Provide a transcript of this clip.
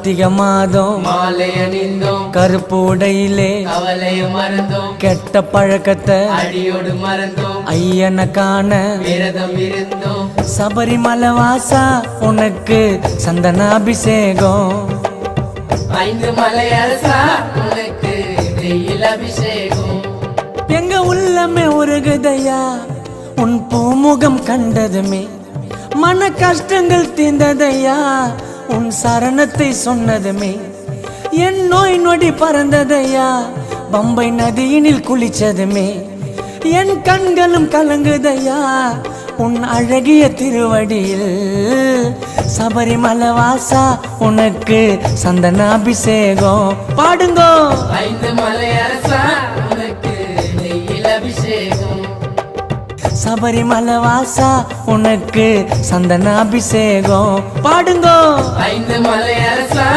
கார்த்திகை மாதம் மாலை அணிந்தோம், கருப்பு உடையிலே கவலைய மறந்தோம், கெட்ட பழக்கத்தை அடியோடு மறந்தோம், ஐயனை காண விரதம் இருந்தோம். சபரிமலை வாசா உனக்கு சந்தனாபிஷேகம். 5 மலை அரசா உனக்கு வெயில் அபிஷேகம். எங்க உள்ளமே உருகுதையா உன் பூமுகம் கண்டதுமே, மன கஷ்டங்கள் தீர்ந்ததையா உன் சரணத்தை சொன்னதுமே, என் நோய் நொடி பறந்ததையா பம்பை நதியினில் குளிச்சதுமே, என் கண்களும் கலங்குதையா உன் அழகிய திருவடியில். சபரிமலை வாசா உனக்கு சந்தனாபிஷேகம். பாடுங்கோ. 5 மலை அரசா உனக்கு வெயில் அபிஷேகம். சபரிமலை வாசா உனக்கு சந்தனாபிஷேகம். பாடுங்கோ. 5 மலை அரசா